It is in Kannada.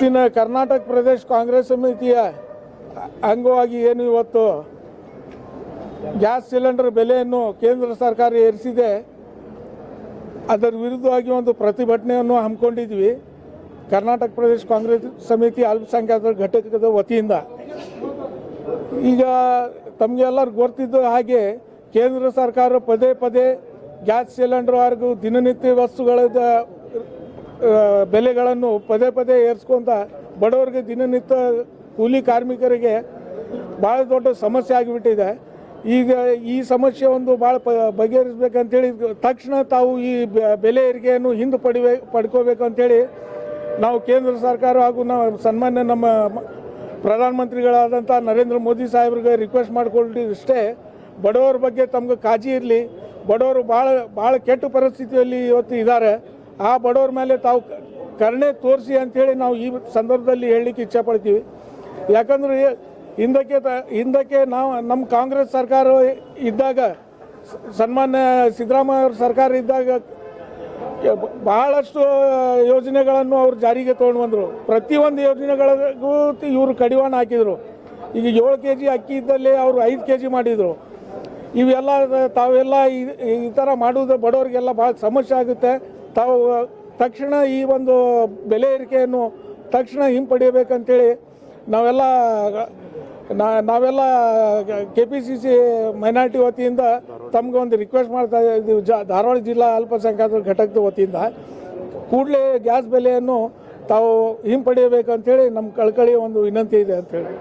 ಇವತ್ತಿನ ಕರ್ನಾಟಕ ಪ್ರದೇಶ ಕಾಂಗ್ರೆಸ್ ಸಮಿತಿಯ ಅಂಗವಾಗಿ ಏನು ಇವತ್ತು ಗ್ಯಾಸ್ ಸಿಲಿಂಡರ್ ಬೆಲೆಯನ್ನು ಕೇಂದ್ರ ಸರ್ಕಾರ ಏರಿಸಿದೆ, ಅದರ ವಿರುದ್ಧವಾಗಿ ಒಂದು ಪ್ರತಿಭಟನೆಯನ್ನು ಹಮ್ಮಿಕೊಂಡಿದ್ವಿ ಕರ್ನಾಟಕ ಪ್ರದೇಶ ಕಾಂಗ್ರೆಸ್ ಸಮಿತಿ ಅಲ್ಪಸಂಖ್ಯಾತರ ಘಟಕದ ವತಿಯಿಂದ. ಈಗ ತಮಗೆಲ್ಲರಿಗೂ ಗೊತ್ತಿದ್ದ ಹಾಗೆ ಕೇಂದ್ರ ಸರ್ಕಾರ ಪದೇ ಪದೇ ಗ್ಯಾಸ್ ಸಿಲಿಂಡರ್ ಹಾಗೂ ದಿನನಿತ್ಯ ವಸ್ತುಗಳ ಬೆಲೆಗಳನ್ನು ಪದೇ ಪದೇ ಏರಿಸ್ಕೊಂತ ಬಡವರಿಗೆ, ದಿನನಿತ್ಯ ಕೂಲಿ ಕಾರ್ಮಿಕರಿಗೆ ಭಾಳ ದೊಡ್ಡ ಸಮಸ್ಯೆ ಆಗಿಬಿಟ್ಟಿದೆ. ಈಗ ಈ ಸಮಸ್ಯೆ ಒಂದು ಭಾಳ ಬಗೆಹರಿಸ್ಬೇಕಂತೇಳಿ ತಕ್ಷಣ ತಾವು ಈ ಬೆಲೆ ಏರಿಕೆಯನ್ನು ಹಿಂದೆ ಪಡ್ಕೋಬೇಕಂತೇಳಿ ನಾವು ಕೇಂದ್ರ ಸರ್ಕಾರ ಹಾಗೂ ನಾವು ಸನ್ಮಾನ್ಯ ನಮ್ಮ ಪ್ರಧಾನಮಂತ್ರಿಗಳಾದಂಥ ನರೇಂದ್ರ ಮೋದಿ ಸಾಹೇಬ್ರಿಗೆ ರಿಕ್ವೆಸ್ಟ್ ಮಾಡಿಕೊಂಡಿಷ್ಟೇ, ಬಡವರ ಬಗ್ಗೆ ತಮ್ಗೆ ಕಾಳಜಿ ಇರಲಿ. ಬಡವರು ಭಾಳ ಕೆಟ್ಟ ಪರಿಸ್ಥಿತಿಯಲ್ಲಿ ಇವತ್ತು ಇದ್ದಾರೆ. ಆ ಬಡವರ ಮೇಲೆ ತಾವು ಕರುಣೆ ತೋರಿಸಿ ಅಂಥೇಳಿ ನಾವು ಈ ಸಂದರ್ಭದಲ್ಲಿ ಹೇಳಲಿಕ್ಕೆ ಇಚ್ಛೆಪಡ್ತೀವಿ. ಯಾಕಂದರೆ ಹಿಂದಕ್ಕೆ ನಾವು ನಮ್ಮ ಕಾಂಗ್ರೆಸ್ ಸರ್ಕಾರ ಇದ್ದಾಗ, ಸನ್ಮಾನ್ಯ ಸಿದ್ದರಾಮಯ್ಯ ಅವ್ರ ಸರ್ಕಾರ ಇದ್ದಾಗ ಬಹಳಷ್ಟು ಯೋಜನೆಗಳನ್ನು ಅವರು ಜಾರಿಗೆ ತೊಗೊಂಡು ಬಂದರು. ಪ್ರತಿಯೊಂದು ಯೋಜನೆಗಳಿಗೂ ಇವರು ಕಡಿವಾಣ ಹಾಕಿದರು. ಈಗ 7 kg ಅಕ್ಕಿ ಇದ್ದಲ್ಲಿ ಅವರು 5 kg ಮಾಡಿದರು. ಇವೆಲ್ಲ ತಾವೆಲ್ಲ ಈ ಥರ ಮಾಡುವುದು ಬಡವರಿಗೆಲ್ಲ ಭಾಳ ಸಮಸ್ಯೆ ಆಗುತ್ತೆ. ತಾವು ತಕ್ಷಣ ಈ ಒಂದು ಬೆಲೆ ಏರಿಕೆಯನ್ನು ತಕ್ಷಣ ಹಿಂಪಡೆಯಬೇಕಂತೇಳಿ ನಾವೆಲ್ಲ KPCC ಮೈನಾರಿಟಿ ವತಿಯಿಂದ ತಮ್ಗೆ ಒಂದು ರಿಕ್ವೆಸ್ಟ್ ಮಾಡ್ತಾ ಇದ್ದೀವಿ. ಧಾರವಾಡ ಜಿಲ್ಲಾ ಅಲ್ಪಸಂಖ್ಯಾತರ ಘಟಕದ ವತಿಯಿಂದ ಕೂಡಲೇ ಗ್ಯಾಸ್ ಬೆಲೆಯನ್ನು ತಾವು ಹಿಂಪಡೆಯಬೇಕಂತೇಳಿ ನಮ್ಮ ಕಳಕಳಿಯ ಒಂದು ವಿನಂತಿ ಇದೆ ಅಂತೇಳಿ.